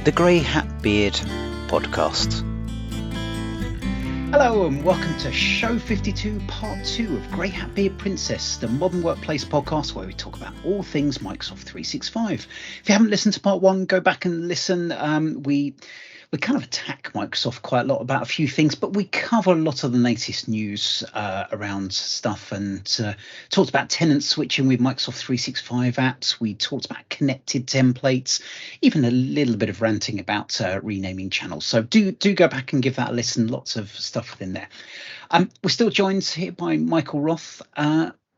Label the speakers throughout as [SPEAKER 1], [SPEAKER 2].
[SPEAKER 1] the Grey Hat Beard podcast. Hello and welcome to show 52, part 2 of Grey Hat Beard Princess, the modern workplace podcast where we talk about all things Microsoft 365. If you haven't listened to part 1, go back and listen. We kind of attack Microsoft quite a lot about a few things, but we cover a lot of the latest news around stuff and talked about tenant switching with Microsoft 365 apps. We talked about connected templates, even a little bit of ranting about renaming channels. So do go back and give that a listen. Lots of stuff within there. We're still joined here by Michael Roth,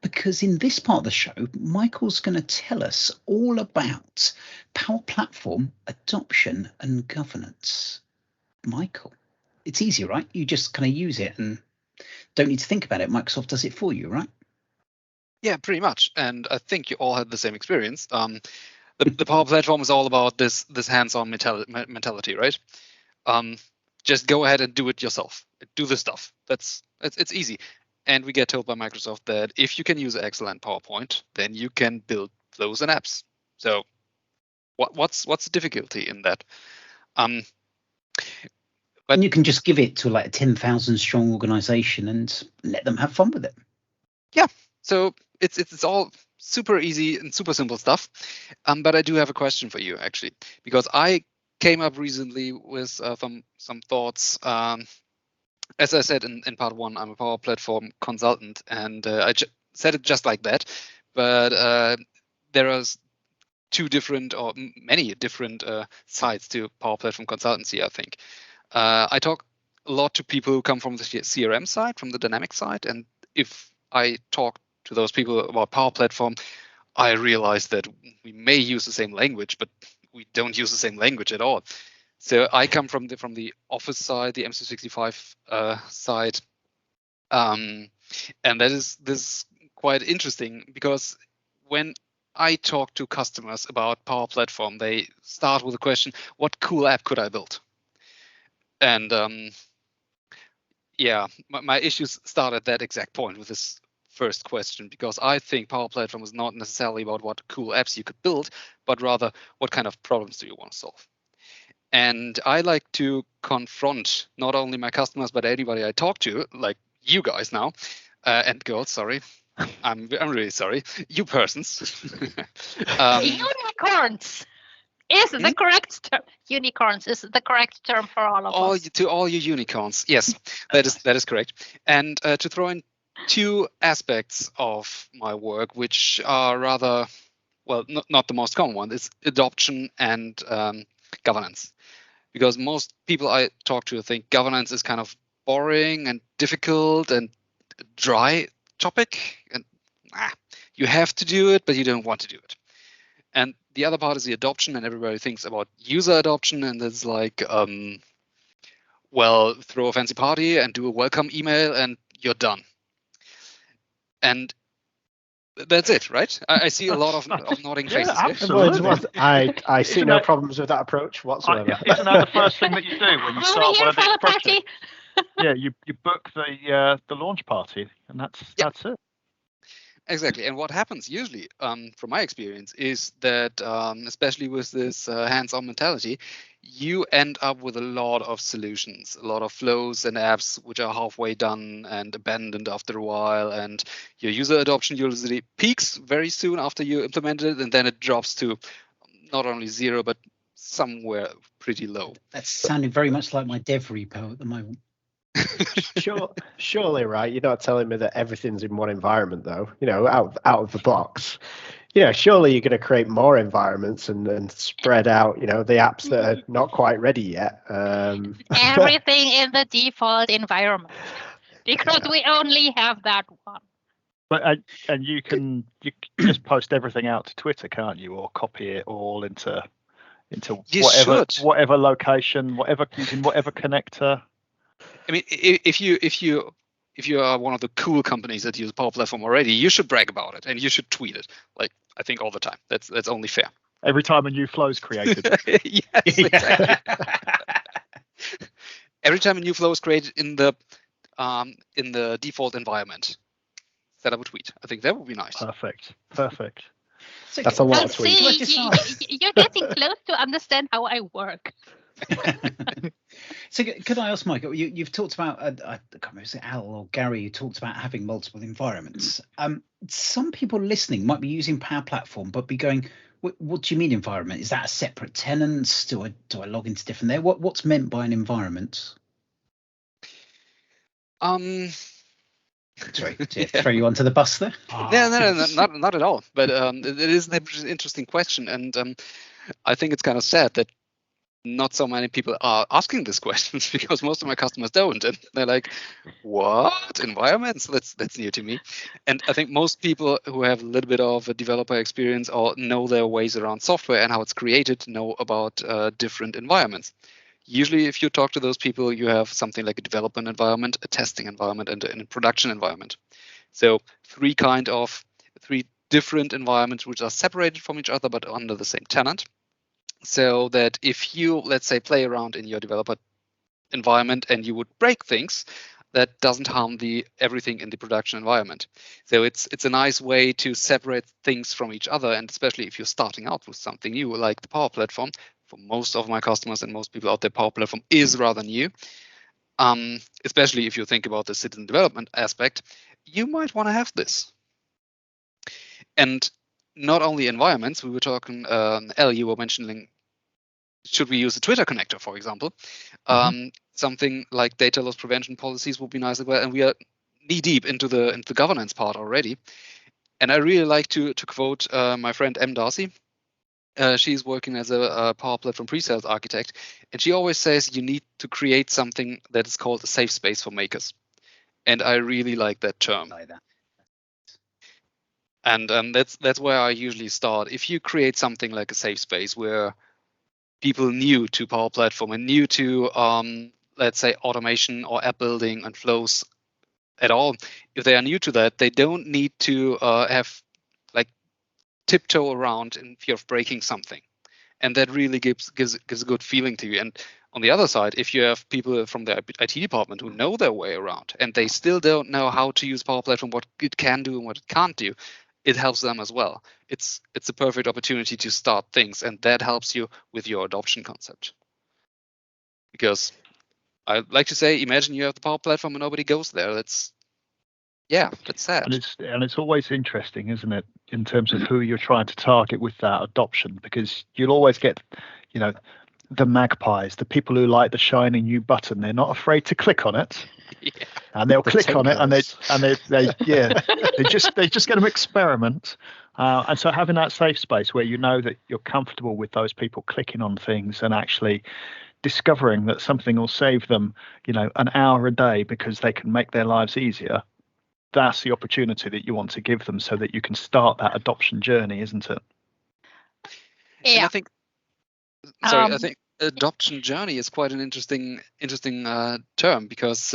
[SPEAKER 1] because in this part of the show, Michael's going to tell us all about Power Platform adoption and governance. Michael, it's easy, right? You just kind of use it and don't need to think about it. Microsoft does it for you, right?
[SPEAKER 2] Yeah, pretty much. And I think you all had the same experience. The Power Platform is all about this hands-on mentality, right? Just go ahead and do it yourself. Do the stuff. It's easy. And we get told by Microsoft that if you can use excellent PowerPoint, then you can build flows and apps. So what's the difficulty in that?
[SPEAKER 1] But you can just give it to like a 10,000 strong organization and let them have fun with it.
[SPEAKER 2] Yeah. So it's all super easy and super simple stuff. But I do have a question for you, actually, because I came up recently with some thoughts. As I said in part 1, I'm a Power Platform consultant, and I said it just like that. But there are many different sides to Power Platform consultancy, I think. I talk a lot to people who come from the CRM side, from the dynamic side, and if I talk to those people about Power Platform, I realize that we may use the same language, but we don't use the same language at all. So I come from the Office side, the M365 side, and this is quite interesting because when I talk to customers about Power Platform, they start with the question, "What cool app could I build?" And my issues start at that exact point with this first question, because I think Power Platform is not necessarily about what cool apps you could build, but rather what kind of problems do you want to solve. And I like to confront not only my customers, but anybody I talk to, like you guys now, and girls, sorry. I'm really sorry. You persons.
[SPEAKER 3] Unicorns is the correct term. Unicorns is the correct term for all of us.
[SPEAKER 2] To all you unicorns. Yes, that is correct. And to throw in 2 aspects of my work, which are rather, well, not the most common one, is adoption and governance. Because most people I talk to think governance is kind of boring and difficult and dry topic, and you have to do it, but you don't want to do it. And the other part is the adoption, and everybody thinks about user adoption, and it's like, throw a fancy party and do a welcome email, and you're done. And that's it, right? I see a lot of nodding faces.
[SPEAKER 4] Yeah, absolutely. I see no problems with that approach whatsoever.
[SPEAKER 5] Isn't that the first thing that you do when you start one of these projects? Yeah, you book the launch party, and that's it.
[SPEAKER 2] Exactly. And what happens usually, from my experience, is that especially with this hands-on mentality, you end up with a lot of solutions, a lot of flows and apps which are halfway done and abandoned after a while. And your user adoption usually peaks very soon after you implement it, and then it drops to not only 0, but somewhere pretty low.
[SPEAKER 1] That's sounding very much like my dev repo at the moment.
[SPEAKER 4] Surely, right? You're not telling me that everything's in one environment, though. Out of the box. Surely you're going to create more environments and spread out, the apps that are not quite ready yet.
[SPEAKER 3] Everything in the default environment, because we only have that one.
[SPEAKER 5] But and you can just post everything out to Twitter, can't you, or copy it all into whatever location, whatever connector.
[SPEAKER 2] I mean, if you are one of the cool companies that use Power Platform already, you should brag about it and you should tweet it. Like, I think all the time. That's only fair.
[SPEAKER 5] Every time a new flow is created.
[SPEAKER 2] Yes, exactly. Every time a new flow is created in the default environment, set up a tweet. I think that would be nice.
[SPEAKER 5] Perfect.
[SPEAKER 1] So
[SPEAKER 4] That's a lot of
[SPEAKER 3] See,
[SPEAKER 4] tweets.
[SPEAKER 3] you're getting close to understand how I work.
[SPEAKER 1] So could I ask, Michael, you've talked about, I can't remember, is it Al or Gary, you talked about having multiple environments. Some people listening might be using Power Platform, but be going, what do you mean environment? Is that a separate tenant? Do I log into different there? What's meant by an environment? Sorry to throw you onto the bus there.
[SPEAKER 2] No, not at all. But it is an interesting question, and I think it's kind of sad that not so many people are asking these questions, because most of my customers don't, and they're like, "What environments? That's new to me." And I think most people who have a little bit of a developer experience or know their ways around software and how it's created know about different environments. Usually, if you talk to those people, you have something like a development environment, a testing environment, and a production environment. So three different environments which are separated from each other but under the same tenant. So that if you, let's say, play around in your developer environment and you would break things, that doesn't harm everything in the production environment. So it's a nice way to separate things from each other, and especially if you're starting out with something new like the Power Platform. For most of my customers and most people out there, Power Platform is rather new. Especially if you think about the citizen development aspect, you might want to have this. And not only environments, we were talking, Elle, you were mentioning, should we use a Twitter connector, for example? Something like data loss prevention policies would be nice as well. And we are knee deep into the governance part already. And I really like to quote my friend M. Darcy. She's working as a Power Platform pre-sales architect, and she always says you need to create something that is called a safe space for makers. And I really like that term. And that's where I usually start. If you create something like a safe space where people new to Power Platform and new to, let's say, automation or app building and flows at all, if they are new to that, they don't need to have like tiptoe around in fear of breaking something. And that really gives a good feeling to you. And on the other side, if you have people from the IT department who know their way around and they still don't know how to use Power Platform, what it can do and what it can't do, it helps them as well. It's a perfect opportunity to start things, and that helps you with your adoption concept. Because I like to say, imagine you have the Power Platform and nobody goes there. That's sad.
[SPEAKER 5] And it's always interesting, isn't it, in terms of who you're trying to target with that adoption, because you'll always get, the magpies, the people who like the shiny new button. They're not afraid to click on it. Yeah. And they'll click on it, and they're just going to experiment. And so having that safe space where you know that you're comfortable with those people clicking on things and actually discovering that something will save them, an hour a day because they can make their lives easier. That's the opportunity that you want to give them so that you can start that adoption journey, isn't it?
[SPEAKER 3] Yeah.
[SPEAKER 2] And I think adoption journey is quite an interesting term, because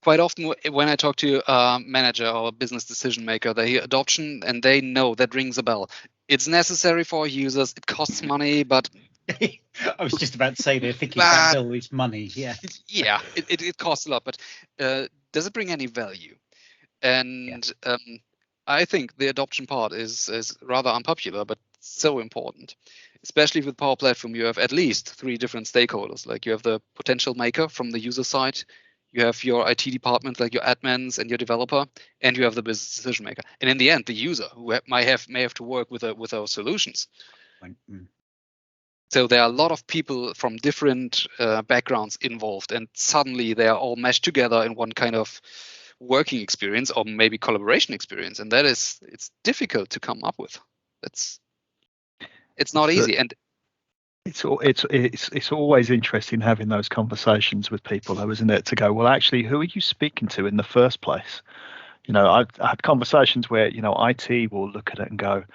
[SPEAKER 2] quite often when I talk to a manager or a business decision maker, they hear adoption and they know that rings a bell. It's necessary for users. It costs money, but
[SPEAKER 1] I was just about to say they're thinking that bill is money. Yeah.
[SPEAKER 2] Yeah, it costs a lot, but does it bring any value? And I think the adoption part is rather unpopular, but so important. Especially with Power Platform, you have at least 3 different stakeholders. Like you have the potential maker from the user side, you have your IT department, like your admins and your developer, and you have the business decision maker. And in the end, the user who may have to work with our solutions. So there are a lot of people from different backgrounds involved, and suddenly they are all meshed together in one kind of working experience or maybe collaboration experience, and it's difficult to come up with. It's not easy, and
[SPEAKER 5] it's always interesting having those conversations with people, though, isn't it? To go, well, actually, who are you speaking to in the first place? I've had conversations where IT will look at it and go,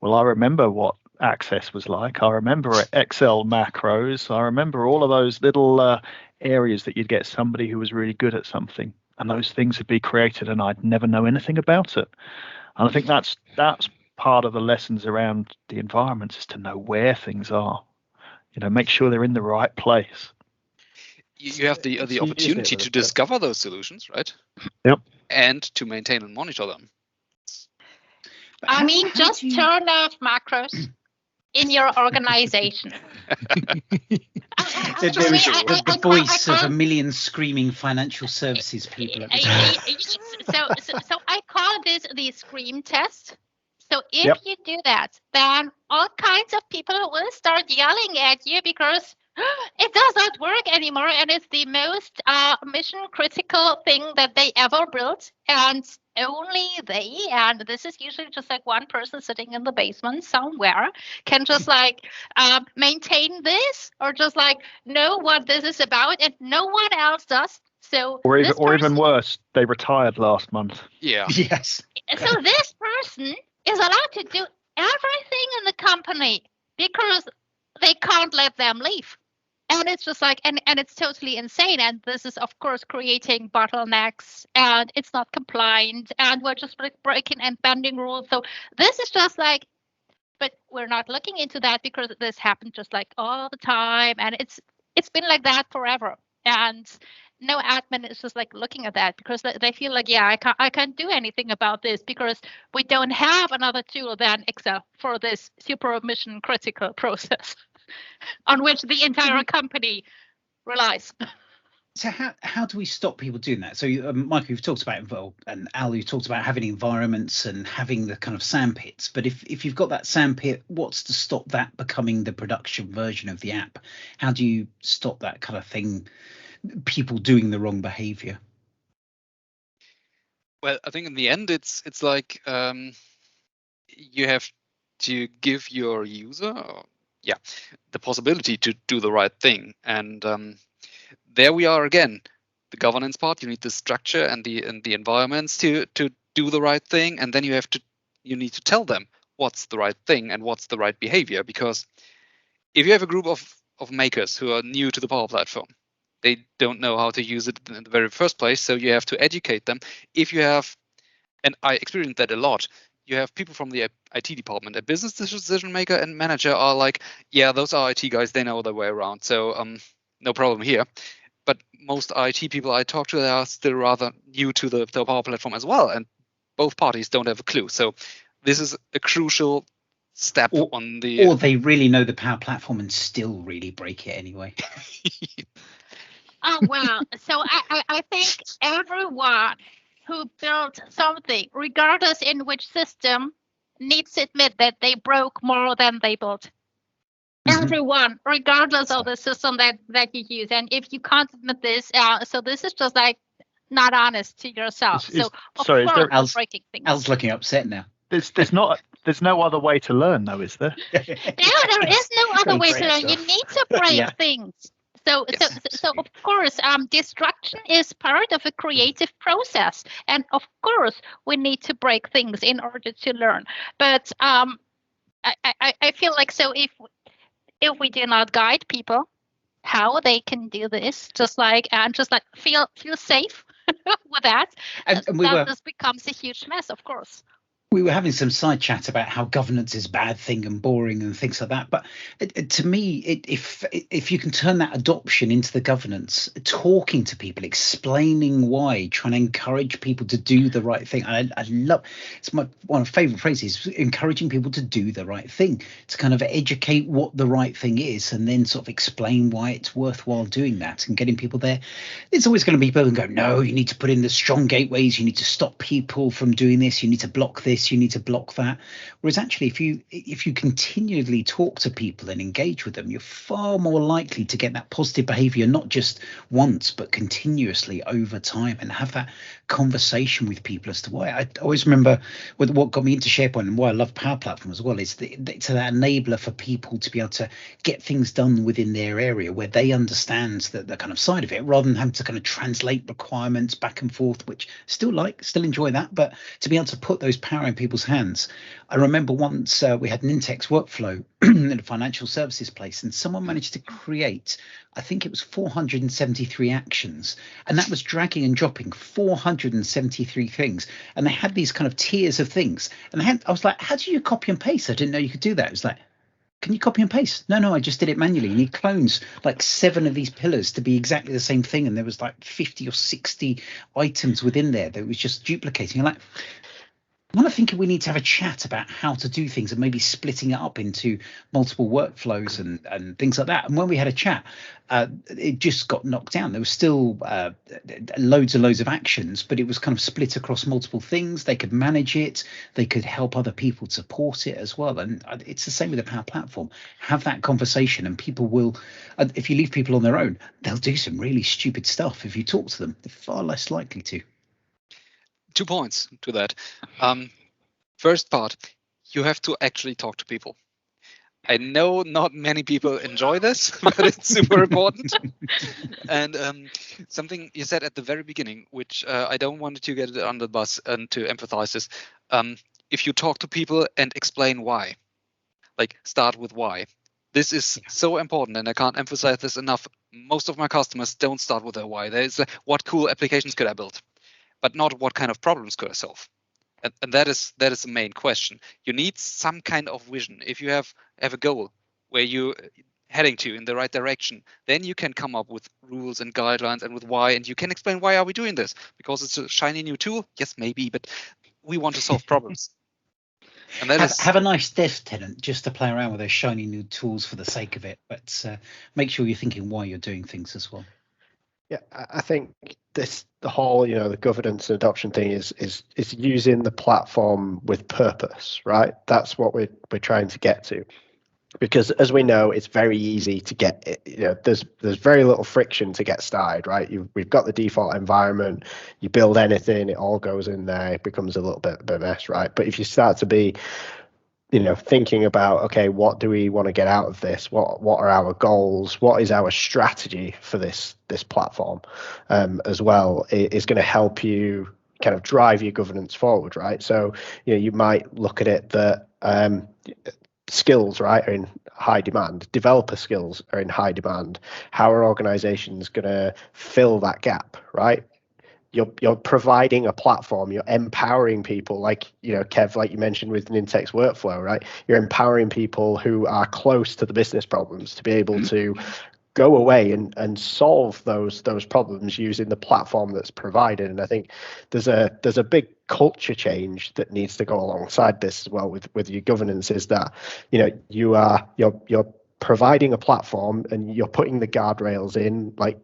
[SPEAKER 5] well, I remember what Access was like. I remember Excel macros. I remember all of those little areas that you'd get somebody who was really good at something, and those things would be created, and I'd never know anything about it. And I think that's part of the lessons around the environments, is to know where things are. Make sure they're in the right place.
[SPEAKER 2] You have the opportunity to discover those solutions, right?
[SPEAKER 5] Yep.
[SPEAKER 2] And to maintain and monitor them.
[SPEAKER 3] I mean, just turn off macros in your organization.
[SPEAKER 1] The voice of a million screaming financial services people.
[SPEAKER 3] So I call this the scream test. So if you do that, then all kinds of people will start yelling at you because it does not work anymore, and it's the most mission critical thing that they ever built, and only they, and this is usually just like one person sitting in the basement somewhere, can just like maintain this or just like know what this is about, and no one else does. So
[SPEAKER 5] or even worse, they retired last month.
[SPEAKER 2] Yeah.
[SPEAKER 1] Yes.
[SPEAKER 3] So this person is allowed to do everything in the company because they can't let them leave. And it's just like, and it's totally insane. And this is, of course, creating bottlenecks, and it's not compliant, and we're just like breaking and bending rules. So this is just like, but we're not looking into that because this happened just like all the time. And it's been like that forever. And no admin is just like looking at that because they feel like, yeah, I can't do anything about this because we don't have another tool than Excel for this super mission critical process on which the entire company relies.
[SPEAKER 1] So how do we stop people doing that? So Michael, you've talked about, and Al, you've talked about having environments and having the kind of sandpits. But if you've got that sandpit, what's to stop that becoming the production version of the app? How do you stop that kind of thing, people doing the wrong behavior?
[SPEAKER 2] Well, I think in the end, it's like you have to give your user, the possibility to do the right thing. And there we are again, the governance part. You need the structure and the environments to do the right thing, and then you need to tell them what's the right thing and what's the right behavior. Because if you have a group of makers who are new to the Power Platform, they don't know how to use it in the very first place, so you have to educate them. If you have, and I experienced that a lot, you have people from the IT department, a business decision maker and manager are like, yeah, those are IT guys, they know their way around, so no problem here. But most IT people I talk to, they are still rather new to the Power Platform as well, and both parties don't have a clue. So this is a crucial step on the...
[SPEAKER 1] Or they really know the Power Platform and still really break it anyway.
[SPEAKER 3] Oh, well, so I think everyone who built something, regardless in which system, needs to admit that they broke more than they built. Mm-hmm. Everyone, regardless of the system that you use. And if you can't admit this, so this is just like not honest to yourself. Al's breaking things.
[SPEAKER 1] Al's looking upset now.
[SPEAKER 5] There's no other way to learn, though, is there?
[SPEAKER 3] No, there is no other way to learn. You need to break things. So of course, destruction is part of a creative process, and of course, we need to break things in order to learn. But I feel like, so if we do not guide people how they can do this, just like feel safe with that, this becomes a huge mess, of course.
[SPEAKER 1] We were having some side chat about how governance is a bad thing and boring and things like that. But to me, if you can turn that adoption into the governance, talking to people, explaining why, trying to encourage people to do the right thing. I love, it's one of my favorite phrases, encouraging people to do the right thing, to kind of educate what the right thing is and then sort of explain why it's worthwhile doing that and getting people there. There's always going to be people who go, no, you need to put in the strong gateways. You need to stop people from doing this. You need to block this. You need to block that. Whereas actually, if you continually talk to people and engage with them, you're far more likely to get that positive behavior, not just once, but continuously over time, and have that conversation with people as to why. I always remember what got me into SharePoint and why I love Power Platform as well is it's that enabler for people to be able to get things done within their area where they understand the kind of side of it, rather than having to kind of translate requirements back and forth, which still enjoy that, but to be able to put those power in people's hands. I remember once we had an Intex workflow in a financial services place, and someone managed to create, I think it was 473 actions, and that was dragging and dropping 473 things. And they had these kind of tiers of things, and I was like, how do you copy and paste? I didn't know you could do that. It was like, can you copy and paste? No, I just did it manually. And he clones like 7 of these pillars to be exactly the same thing, and there was like 50 or 60 items within there that was just duplicating. Like, I'm thinking we need to have a chat about how to do things and maybe splitting it up into multiple workflows and things like that. And when we had a chat, it just got knocked down. There was still loads and loads of actions, but it was kind of split across multiple things. They could manage it. They could help other people support it as well. And it's the same with the Power Platform. Have that conversation, and people will, if you leave people on their own, they'll do some really stupid stuff. If you talk to them, they're far less likely to.
[SPEAKER 2] 2 points to that. First part, you have to actually talk to people. I know not many people enjoy this, but it's super important. And something you said at the very beginning, which I don't want to get it under the bus and to emphasize this. If you talk to people and explain why, like start with why. This is so important, and I can't emphasize this enough. Most of my customers don't start with their why. There's what cool applications could I build, but not what kind of problems could I solve. And that is the main question. You need some kind of vision. If you have a goal where you're heading to in the right direction, then you can come up with rules and guidelines and with why, and you can explain why are we doing this? Because it's a shiny new tool? Yes, maybe, but we want to solve problems. And that
[SPEAKER 1] have a nice dev tenant just to play around with those shiny new tools for the sake of it, but make sure you're thinking why you're doing things as well.
[SPEAKER 4] Yeah, I think the whole, the governance and adoption thing is using the platform with purpose, right? That's what we're trying to get to, because as we know, it's very easy to get, there's very little friction to get started, right? We've got the default environment, you build anything, it all goes in there, it becomes a little bit of a mess, right? But if you start to be thinking about, okay, what do we want to get out of this? What are our goals? What is our strategy for this platform as well? It is going to help you kind of drive your governance forward, right? So, you might look at it that skills, right, are in high demand. Developer skills are in high demand. How are organizations going to fill that gap, right? You're providing a platform, you're empowering people, like Kev, like you mentioned with Nintex workflow, right? You're empowering people who are close to the business problems to be able to go away and solve those problems using the platform that's provided. And I think there's a big culture change that needs to go alongside this as well with your governance, is that you're providing a platform and you're putting the guardrails in, like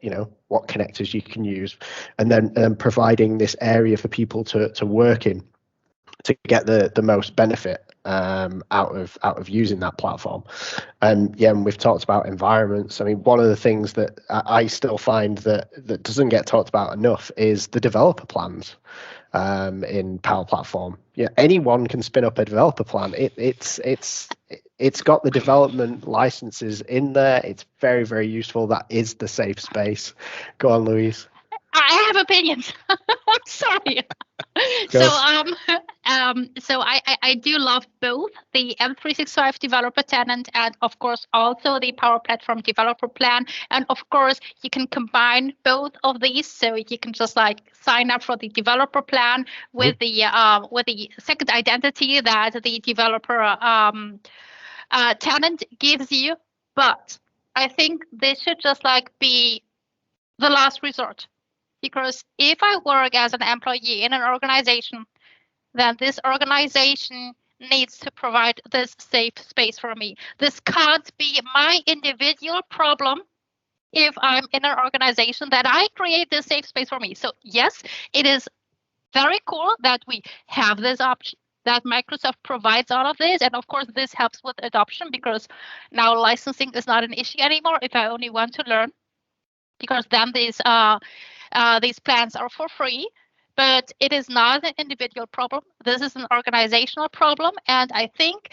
[SPEAKER 4] what connectors you can use, and then providing this area for people to work in to get the most benefit out of using that platform. And we've talked about environments. I mean, one of the things that I still find that doesn't get talked about enough is the developer plans in Power Platform. Anyone can spin up a developer plan. It's got the development licenses in there. It's very, very useful. That is the safe space. Go on, Louise.
[SPEAKER 3] I have opinions. I'm sorry. So I do love both the M365 developer tenant and of course also the Power Platform developer plan. And of course you can combine both of these, so you can just like sign up for the developer plan with the second identity that the developer tenant gives you. But I think this should just like be the last resort. Because if I work as an employee in an organization, then this organization needs to provide this safe space for me. This can't be my individual problem if I'm in an organization that I create this safe space for me. So yes, it is very cool that we have this option, that Microsoft provides all of this. And of course, this helps with adoption because now licensing is not an issue anymore if I only want to learn, because then these plans are for free. But it is not an individual problem. This is an organizational problem. And I think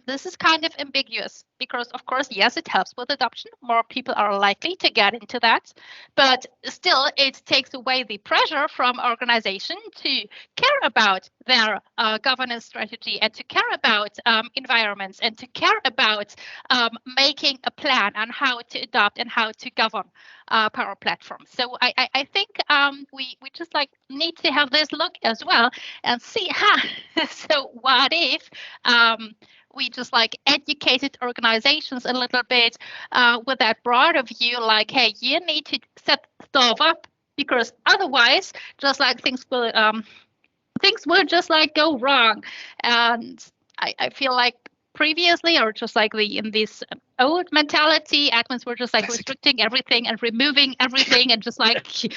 [SPEAKER 3] this is kind of ambiguous because, of course, yes, it helps with adoption. More people are likely to get into that. But still, it takes away the pressure from organization to care about their governance strategy and to care about environments and to care about making a plan on how to adopt and how to govern Power Platform. So I think we just like need to have this look as well and see so what if we just like educated organizations a little bit with that broader view, like, hey, you need to set stuff up because otherwise just like things will things will just like go wrong. And I feel like previously, or just like in this old mentality, admins were just like restricting everything and removing everything and just like just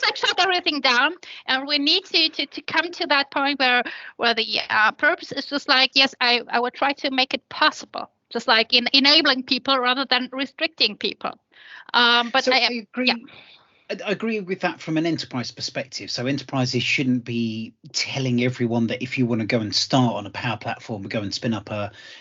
[SPEAKER 3] like shut everything down. And we need to come to that point where the purpose is just like, yes, I would try to make it possible, just like in enabling people rather than restricting people. But
[SPEAKER 1] so
[SPEAKER 3] I
[SPEAKER 1] agree.
[SPEAKER 3] Yeah.
[SPEAKER 1] I agree with that from an enterprise perspective. So enterprises shouldn't be telling everyone that if you want to go and start on a Power Platform, go and spin up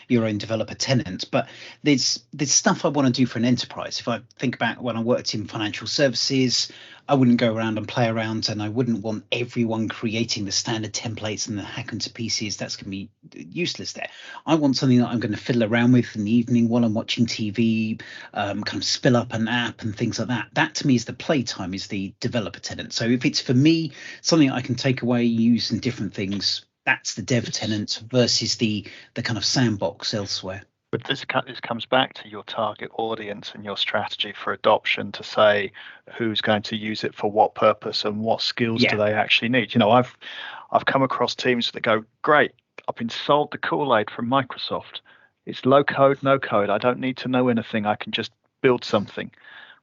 [SPEAKER 1] your own developer tenant. But there's stuff I want to do for an enterprise. If I think back when I worked in financial services, I wouldn't go around and play around, and I wouldn't want everyone creating the standard templates and the hack into pieces. That's going to be useless there. I want something that I'm going to fiddle around with in the evening while I'm watching TV, kind of spill up an app and things like that. That to me is the playtime, is the developer tenant. So if it's for me, something I can take away, use in different things, that's the dev tenant versus the kind of sandbox elsewhere.
[SPEAKER 5] But this comes back to your target audience and your strategy for adoption to say who's going to use it for what purpose and what skills do they actually need. You know, I've come across teams that go, great, I've been sold the Kool-Aid from Microsoft. It's low code, no code. I don't need to know anything. I can just build something.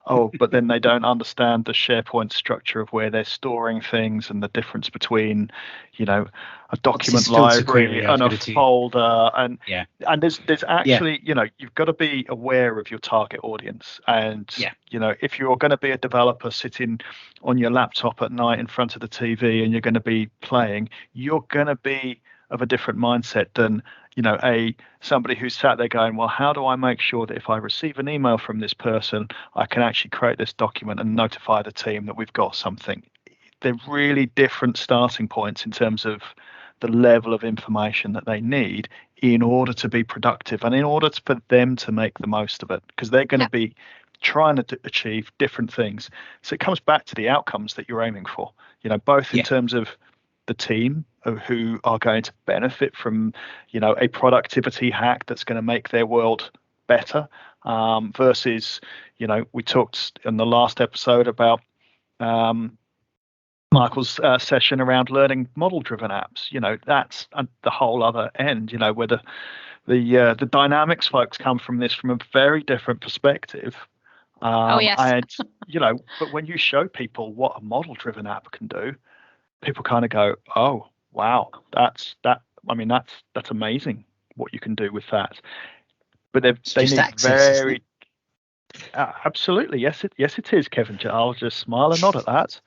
[SPEAKER 5] Oh, but then they don't understand the SharePoint structure of where they're storing things and the difference between, a document library and a folder. And there's actually, you've got to be aware of your target audience. And, if you're going to be a developer sitting on your laptop at night in front of the TV and you're going to be playing, you're going to be of a different mindset than somebody who's sat there going, well, how do I make sure that if I receive an email from this person, I can actually create this document and notify the team that we've got something. They're really different starting points in terms of the level of information that they need in order to be productive and in order for them to make the most of it, because they're going to be trying to achieve different things. So it comes back to the outcomes that you're aiming for, both in terms of the team who are going to benefit from, a productivity hack that's going to make their world better, versus, we talked in the last episode about Michael's session around learning model-driven apps. That's the whole other end, where the dynamics folks come from this from a very different perspective. And, but when you show people what a model-driven app can do, people kind of go, oh, wow, that's amazing what you can do with that. But they need access, very absolutely, yes it is, Kevin. I'll just smile and nod at that.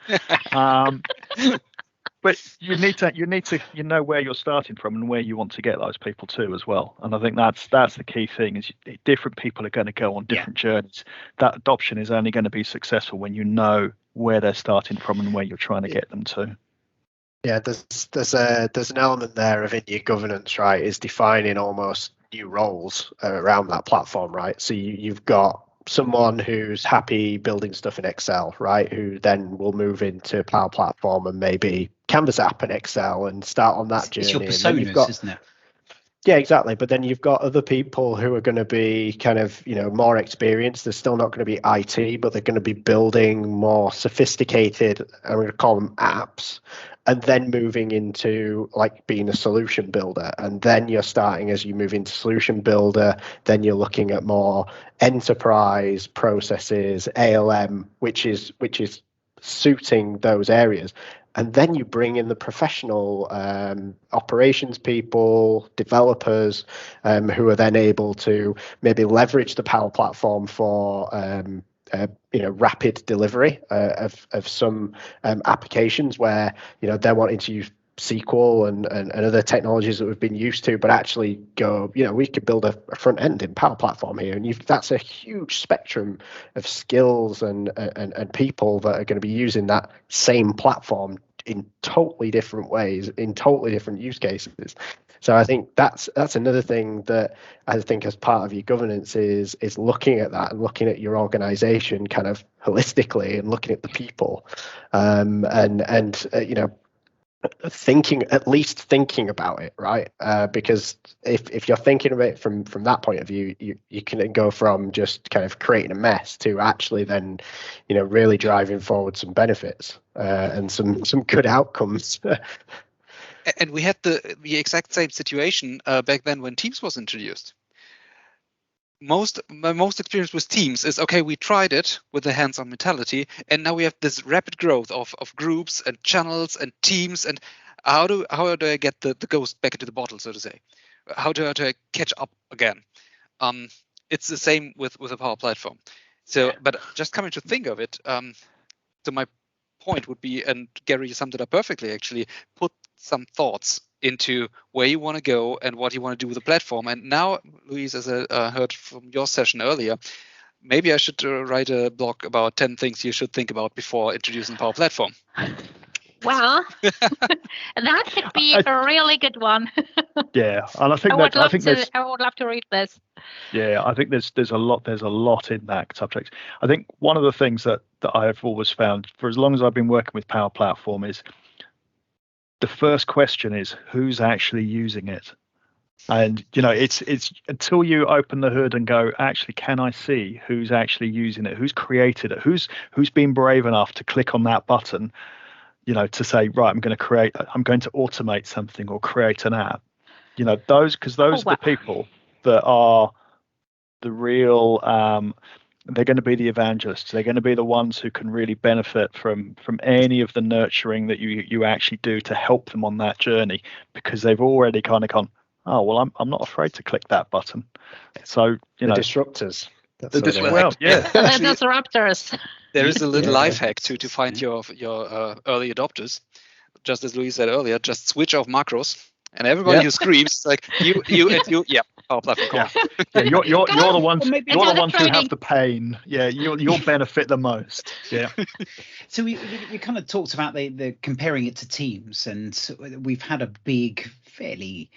[SPEAKER 5] But you need to where you're starting from and where you want to get those people to as well. And I think that's the key thing, is different people are going to go on different journeys. That adoption is only going to be successful when you know where they're starting from and where you're trying to get them to.
[SPEAKER 4] Yeah, there's an element there of in-your governance, right? Is defining almost new roles around that platform, right? So you've got someone who's happy building stuff in Excel, right? Who then will move into Power Platform and maybe Canvas app in Excel and start on that journey.
[SPEAKER 1] It's your personas, isn't it?
[SPEAKER 4] Yeah, exactly. But then you've got other people who are going to be kind of, more experienced. They're still not going to be IT, but they're going to be building more sophisticated, I'm going to call them apps, and then moving into like being a solution builder. And then you're starting, as you move into solution builder, then you're looking at more enterprise processes, ALM, which is suiting those areas. And then you bring in the professional operations people, developers, who are then able to maybe leverage the Power Platform for rapid delivery of some applications where they're wanting to use SQL and other technologies that we've been used to, but actually go, we could build a front end in Power Platform here, and that's a huge spectrum of skills and people that are going to be using that same platform in totally different ways, in totally different use cases. So I think that's another thing that I think as part of your governance is looking at that and looking at your organization kind of holistically and looking at the people, at least thinking about it, right? Because if you're thinking of it from that point of view, you can go from just kind of creating a mess to actually then, really driving forward some benefits and some good outcomes.
[SPEAKER 2] And we had the exact same situation back then when Teams was introduced. My most experience with Teams is, okay, we tried it with the hands-on mentality, and now we have this rapid growth of groups and channels and teams, and how do I get the ghost back into the bottle, so to say? How do I catch up again? It's the same with a Power Platform. So, but just coming to think of it, so my point would be, and Gary, you summed it up perfectly, actually, put some thoughts into where you want to go and what you want to do with the platform. And now, Louise, as I heard from your session earlier, maybe I should write a blog about 10 things you should think about before introducing Power Platform.
[SPEAKER 3] Well, that could be a really good one.
[SPEAKER 5] Yeah, and I think
[SPEAKER 3] I would love to read this.
[SPEAKER 5] Yeah, I think there's a lot in that subject. I think one of the things that I've always found for as long as I've been working with Power Platform is the first question is who's actually using it. And it's until you open the hood and go, actually, can I see who's actually using it, who's created it, who's been brave enough to click on that button, to say, right, I'm going to automate something or create an app. Those are the people that are the real. They're going to be the evangelists. They're going to be the ones who can really benefit from any of the nurturing that you actually do to help them on that journey, because they've already kind of gone, oh, well, I'm not afraid to click that button. So
[SPEAKER 4] the disruptors.
[SPEAKER 5] The
[SPEAKER 3] disruptors.
[SPEAKER 2] There is a little life hack to find your early adopters. Just as Louise said earlier, just switch off macros. And everybody who screams like you and you, Power Platform.
[SPEAKER 5] Yeah, you're the ones. You're the ones who have the pain. Yeah, you'll benefit the most. Yeah.
[SPEAKER 1] So we kind of talked about the comparing it to Teams, and we've had a big, fairly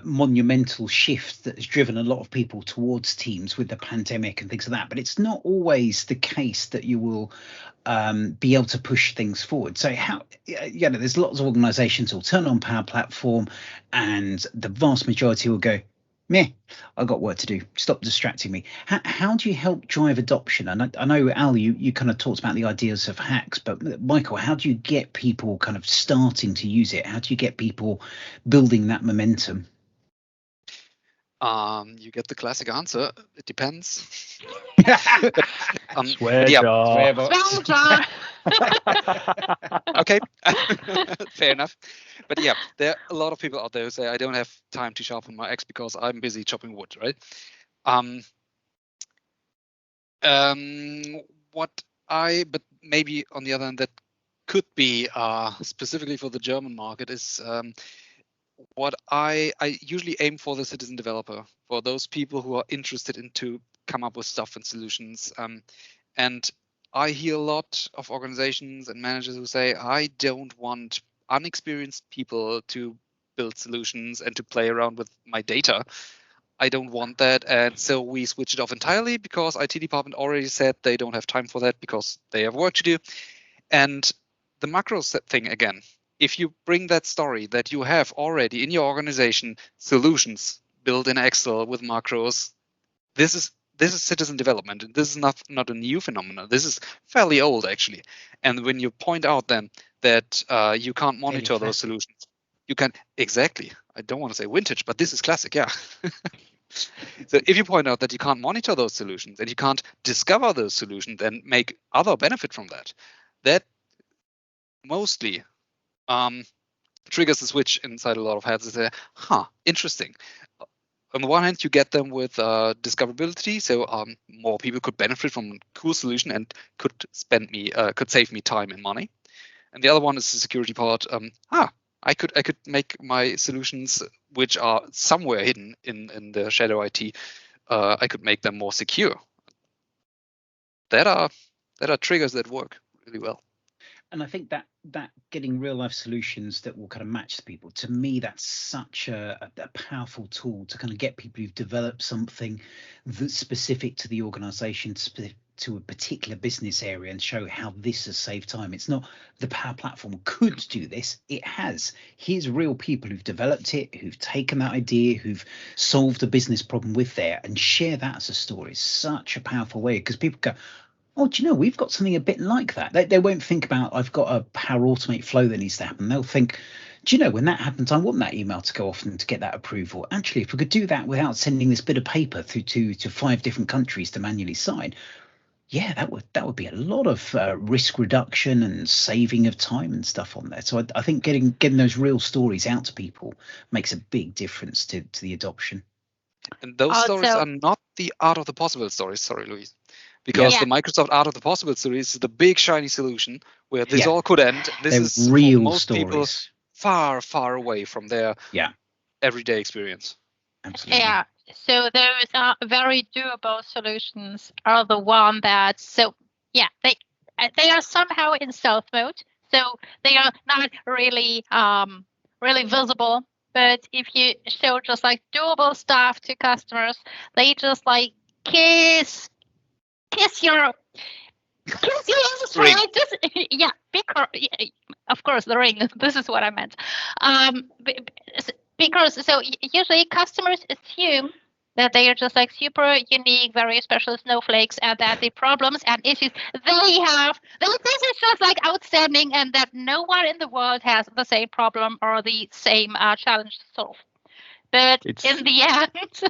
[SPEAKER 1] monumental shift that has driven a lot of people towards Teams with the pandemic and things like that. But it's not always the case that you will be able to push things forward. So there's lots of organizations who'll turn on Power Platform and the vast majority will go, meh, I've got work to do, stop distracting me. How do you help drive adoption? And I know, Al, you kind of talked about the ideas of hacks, but Michael, how do you get people kind of starting to use it? How do you get people building that momentum?
[SPEAKER 2] You get the classic answer. It depends.
[SPEAKER 5] Swear jar.
[SPEAKER 2] Okay, fair enough. But yeah, there are a lot of people out there who say, I don't have time to sharpen my axe because I'm busy chopping wood, right? But maybe on the other hand, that could be specifically for the German market is what I usually aim for the citizen developer, for those people who are interested in to come up with stuff and solutions. And I hear a lot of organizations and managers who say, I don't want unexperienced people to build solutions and to play around with my data. I don't want that. And so we switch it off entirely because IT department already said they don't have time for that because they have work to do. And the macros thing again, if you bring that story that you have already in your organization, solutions built in Excel with macros, this is citizen development. And this is not a new phenomenon. This is fairly old, actually. And when you point out then that you can't monitor those solutions, you can exactly. I don't want to say vintage, but this is classic, yeah. So if you point out that you can't monitor those solutions and you can't discover those solutions and make other benefit from that, that mostly triggers the switch inside a lot of heads. They say, interesting. On the one hand, you get them with discoverability, so more people could benefit from a cool solution and could save me time and money. And the other one is the security part. I could make my solutions, which are somewhere hidden in the shadow IT, I could make them more secure. That are triggers that work really well.
[SPEAKER 1] And I think that getting real life solutions that will kind of match the people, to me, that's such a powerful tool to kind of get people who've developed something that's specific to the organization, to a particular business area, and show how this has saved time. It's not the Power Platform could do this, it has. Here's real people who've developed it, who've taken that idea, who've solved a business problem with there, and share that as a story. It's such a powerful way, because people go, oh, do you know, we've got something a bit like that. They won't think about, I've got a Power Automate flow that needs to happen. They'll think, do you know, when that happens, I want that email to go off and to get that approval. Actually, if we could do that without sending this bit of paper through to 5 different countries to manually sign, yeah, that would be a lot of risk reduction and saving of time and stuff on there. So I think getting those real stories out to people makes a big difference to the adoption.
[SPEAKER 2] And those stories are not the art of the possible stories. Sorry, Louise. Because the Microsoft art of the possible story is the big shiny solution where this all could end. This is
[SPEAKER 1] real
[SPEAKER 2] for most
[SPEAKER 1] stories.
[SPEAKER 2] people far, far away from their everyday experience.
[SPEAKER 1] Absolutely.
[SPEAKER 3] Yeah. So those are very doable solutions are the one that they are somehow in stealth mode. So they are not really really visible. But if you show just like doable stuff to customers, they just like kiss your
[SPEAKER 2] ring.
[SPEAKER 3] Just, because of course the ring. This is what I meant. Because so usually customers assume that they are just like super unique, very special snowflakes, and that the problems and issues they have, this is just like outstanding, and that no one in the world has the same problem or the same challenge to solve. But in the end,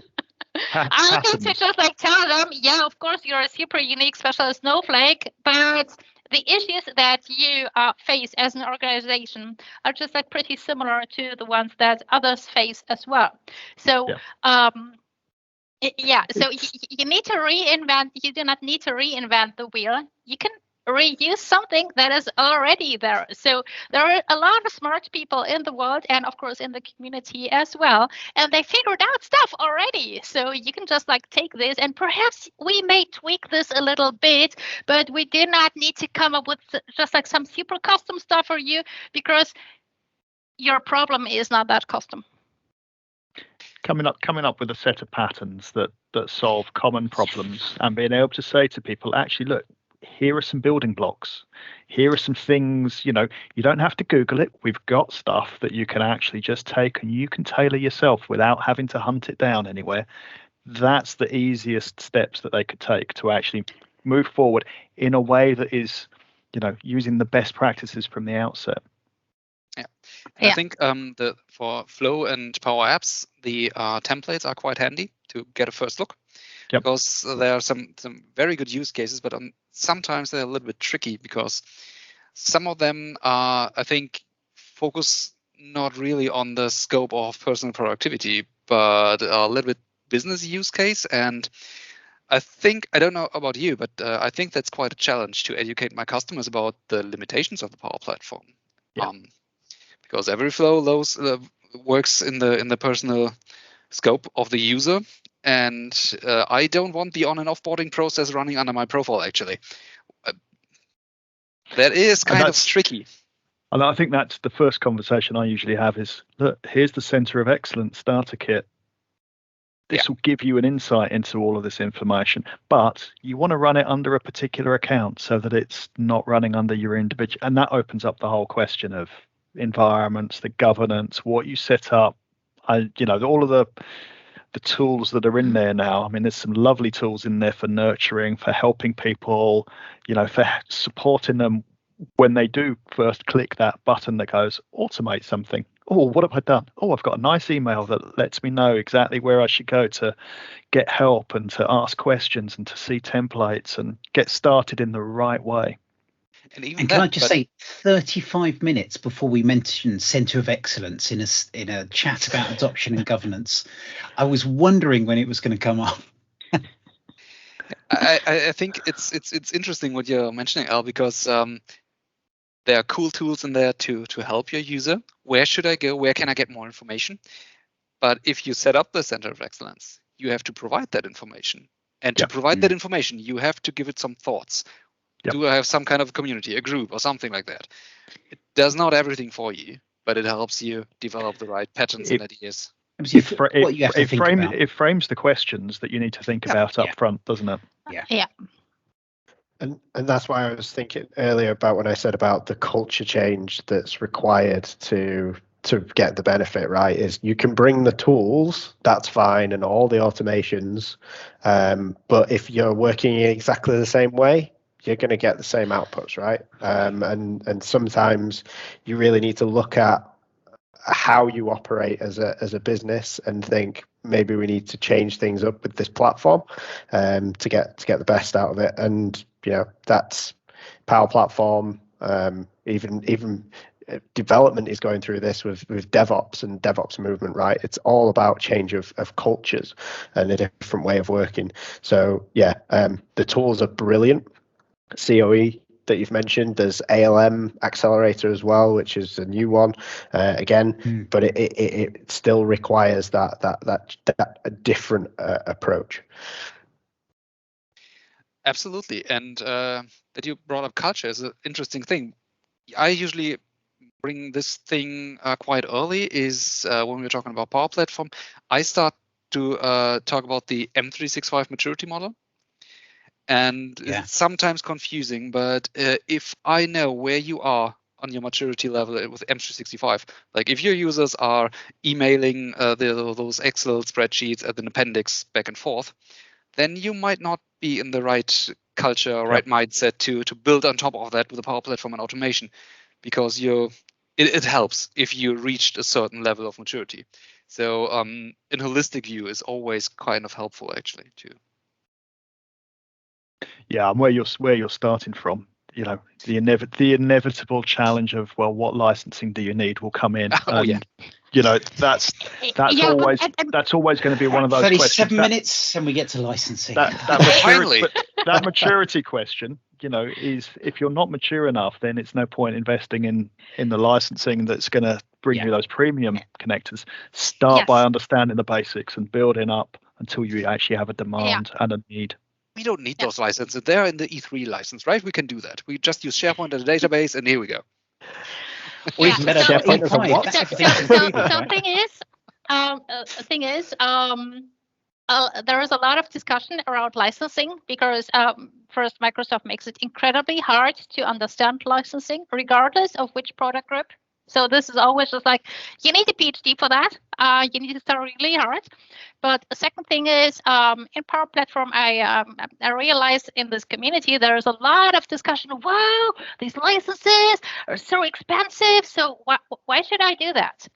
[SPEAKER 3] I need to just like tell them, of course you're a super unique, special snowflake, but the issues that you face as an organization are just like pretty similar to the ones that others face as well. So, so you need to reinvent. You do not need to reinvent the wheel. You can reuse something that is already there. So there are a lot of smart people in the world and of course in the community as well, and they figured out stuff already. So you can just like take this and perhaps we may tweak this a little bit, but we do not need to come up with just like some super custom stuff for you because your problem is not that custom.
[SPEAKER 5] Coming up with a set of patterns that solve common problems and being able to say to people, actually, look, here are some building blocks. Here are some things, you don't have to Google it. We've got stuff that you can actually just take and you can tailor yourself without having to hunt it down anywhere. That's the easiest steps that they could take to actually move forward in a way that is, using the best practices from the outset.
[SPEAKER 2] I think for Flow and Power Apps, the templates are quite handy to get a first look. Because there are some very good use cases, but sometimes they're a little bit tricky because some of them are, I think, focus not really on the scope of personal productivity, but a little bit business use case. And I don't know about you, but I think that's quite a challenge to educate my customers about the limitations of the Power Platform. Because every flow works in the personal scope of the user. And I don't want the on and offboarding process running under my profile, actually. That is kind of tricky.
[SPEAKER 5] And I think that's the first conversation I usually have is, look, here's the Center of Excellence starter kit. This will give you an insight into all of this information, but you want to run it under a particular account so that it's not running under your individual. And that opens up the whole question of environments, the governance, what you set up, all of the tools that are in there now. I mean, there's some lovely tools in there for nurturing, for helping people, for supporting them when they do first click that button that goes automate something. Oh, what have I done? Oh, I've got a nice email that lets me know exactly where I should go to get help and to ask questions and to see templates and get started in the right way.
[SPEAKER 1] And can I just say, 35 minutes before we mentioned Centre of Excellence in a chat about adoption and governance, I was wondering when it was going to come up.
[SPEAKER 2] I think it's interesting what you're mentioning, Al, because there are cool tools in there to help your user. Where should I go? Where can I get more information? But if you set up the Centre of Excellence, you have to provide that information. And to provide that information, you have to give it some thoughts. Do I have some kind of community, a group or something like that? It does not everything for you, but it helps you develop the right patterns and ideas.
[SPEAKER 5] It frames the questions that you need to think about up front, doesn't it?
[SPEAKER 3] Yeah.
[SPEAKER 4] And that's why I was thinking earlier about when I said about the culture change that's required to get the benefit, right? Is you can bring the tools, that's fine, and all the automations, but if you're working in exactly the same way, you're going to get the same outputs, right? And sometimes you really need to look at how you operate as a business and think maybe we need to change things up with this platform to get the best out of it. And that's Power Platform. Even development is going through this with DevOps and DevOps movement, right? It's all about change of cultures and a different way of working. So the tools are brilliant. COE that you've mentioned, there's ALM Accelerator as well, which is a new one again, but it still requires that different approach.
[SPEAKER 2] Absolutely, and that you brought up culture is an interesting thing. I usually bring this thing quite early. Is when we're talking about Power Platform, I start to talk about the M365 maturity model. And it's sometimes confusing, but if I know where you are on your maturity level with M365, like if your users are emailing those Excel spreadsheets as an appendix back and forth, then you might not be in the right culture, right mindset to build on top of that with a Power Platform and automation, because it helps if you reached a certain level of maturity. So an holistic view is always kind of helpful, actually, too.
[SPEAKER 5] Yeah, and where you're starting from, the inevitable challenge of, well, what licensing do you need will come in. That's always going to be one of those
[SPEAKER 1] 37
[SPEAKER 5] questions.
[SPEAKER 1] minutes and we get to licensing.
[SPEAKER 5] That maturity question, is if you're not mature enough, then it's no point investing in the licensing that's going to bring you those premium connectors. Start by understanding the basics and building up until you actually have a demand and a need.
[SPEAKER 2] We don't need those licenses. They're in the E3 license, right? We can do that. We just use SharePoint as a database, and here we go.
[SPEAKER 1] Or even better,
[SPEAKER 4] SharePoint as a what?
[SPEAKER 3] The thing is, there is a lot of discussion around licensing because first, Microsoft makes it incredibly hard to understand licensing, regardless of which product group. So this is always just like, you need a PhD for that. You need to start really hard. But the second thing is, in Power Platform, I realized in this community, there is a lot of discussion. Wow, these licenses are so expensive. So why should I do that?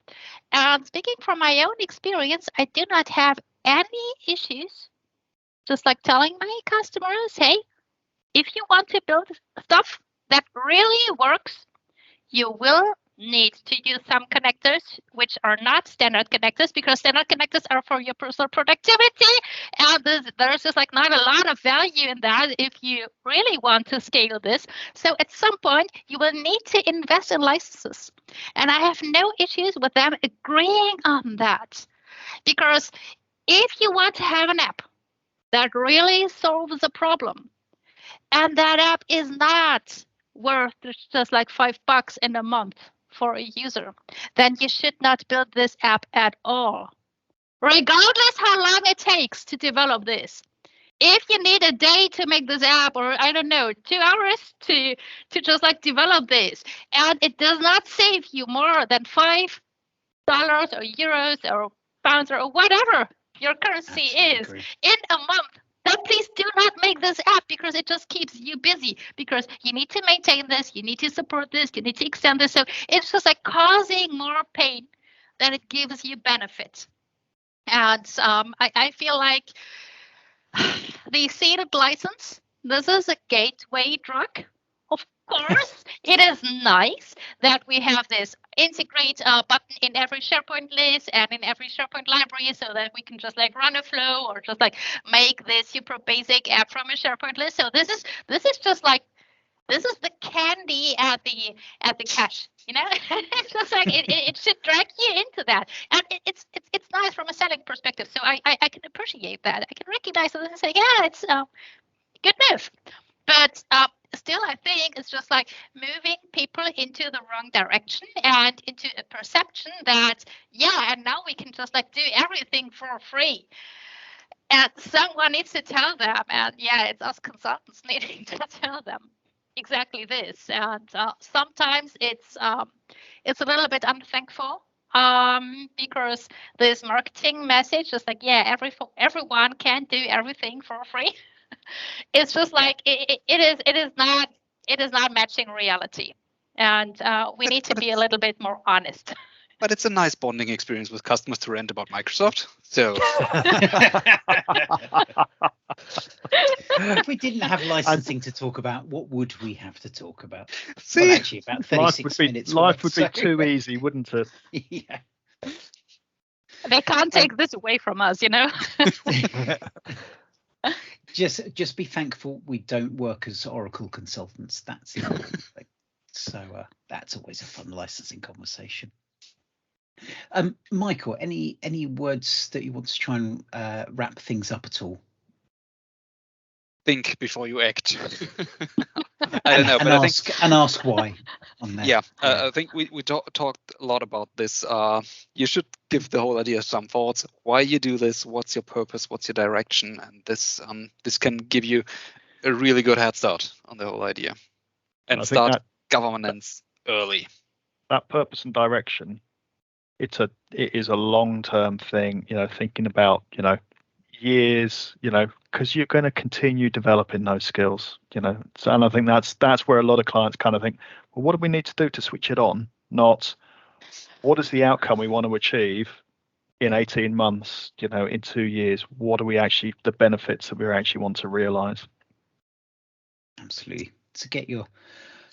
[SPEAKER 3] And speaking from my own experience, I do not have any issues. Just like telling my customers, hey, if you want to build stuff that really works, you will need to use some connectors which are not standard connectors, because standard connectors are for your personal productivity, and there's just like not a lot of value in that if you really want to scale this. So at some point you will need to invest in licenses, and I have no issues with them agreeing on that, because if you want to have an app that really solves a problem, and that app is not worth just like $5 in a month for a user, then you should not build this app at all, regardless how long it takes to develop this. If you need a day to make this app, or I don't know, 2 hours to just like develop this, and it does not save you more than $5 or euros or pounds or whatever your currency is in a month, then please do not make this app, because it just keeps you busy, because you need to maintain this, you need to support this, you need to extend this. So it's just like causing more pain than it gives you benefit. And I feel like the seeded license, this is a gateway drug. Of course, it is nice that we have this integrate button in every SharePoint list and in every SharePoint library, so that we can just like run a flow or just like make this super basic app from a SharePoint list. So this is just like, this is the candy at the cache, It's just like it should drag you into that, and it's nice from a selling perspective. So I can appreciate that. I can recognize it and say, yeah, it's good move. But still, I think it's just like moving people into the wrong direction and into a perception that, and now we can just like do everything for free. And someone needs to tell them, and it's us consultants needing to tell them exactly this. And sometimes it's a little bit unthankful, because this marketing message is like, everyone can do everything for free. It's just like it is not matching reality, and we need to be a little bit more honest
[SPEAKER 2] but it's a nice bonding experience with customers to rant about Microsoft. So
[SPEAKER 1] if we didn't have licensing to talk about, what would we have to talk about?
[SPEAKER 2] see,
[SPEAKER 1] Well, actually, about 36 minutes.
[SPEAKER 5] Life would be too easy, wouldn't it?
[SPEAKER 1] Yeah.
[SPEAKER 3] They can't take this away from us,
[SPEAKER 1] Just be thankful we don't work as Oracle consultants. That's the important thing. So that's always a fun licensing conversation. Michael, any words that you want to try and wrap things up at all?
[SPEAKER 2] think before you act. I don't know, but I think
[SPEAKER 1] ask why on that.
[SPEAKER 2] Yeah, I think we talked a lot about this. You should give the whole idea some thoughts. Why you do this? What's your purpose? What's your direction? And this can give you a really good head start on the whole idea, and start governance early.
[SPEAKER 5] That purpose and direction, it is a long-term thing. Thinking about years. Because you're going to continue developing those skills. So, and I think that's where a lot of clients kind of think, well, what do we need to do to switch it on? Not what is the outcome we want to achieve in 18 months, in 2 years? What are the benefits that we actually want to realize?
[SPEAKER 1] Absolutely. To get your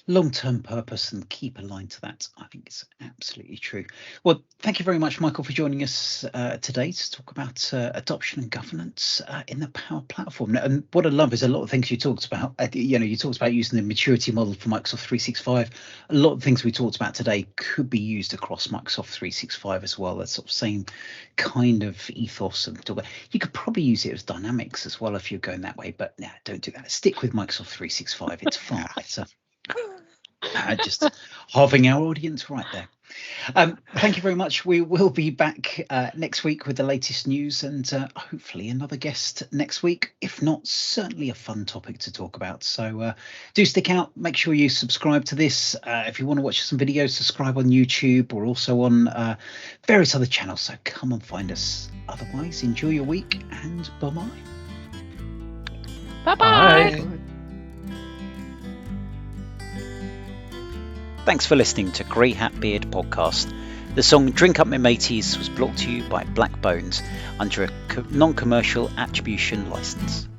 [SPEAKER 1] long-term purpose and keep aligned to that, I think it's absolutely true. Well, thank you very much, Michael, for joining us today to talk about adoption and governance in the Power Platform. And what I love is a lot of things you talked about. You talked about using the maturity model for Microsoft 365. A lot of things we talked about today could be used across Microsoft 365 as well. That sort of same kind of ethos. And you could probably use it as Dynamics as well if you're going that way. But no, don't do that. Stick with Microsoft 365. It's far better. Just halving our audience right there. Thank you very much. We will be back next week with the latest news and hopefully another guest next week. If not, certainly a fun topic to talk about. So do stick out. Make sure you subscribe to this. If you want to watch some videos, subscribe on YouTube. We're also on various other channels. So come and find us. Otherwise, enjoy your week and bye-bye.
[SPEAKER 3] Bye-bye.
[SPEAKER 5] Bye.
[SPEAKER 1] Thanks for listening to Grey Hat Beard Podcast. The song Drink Up My Mateys was brought to you by Black Bones under a non-commercial attribution license.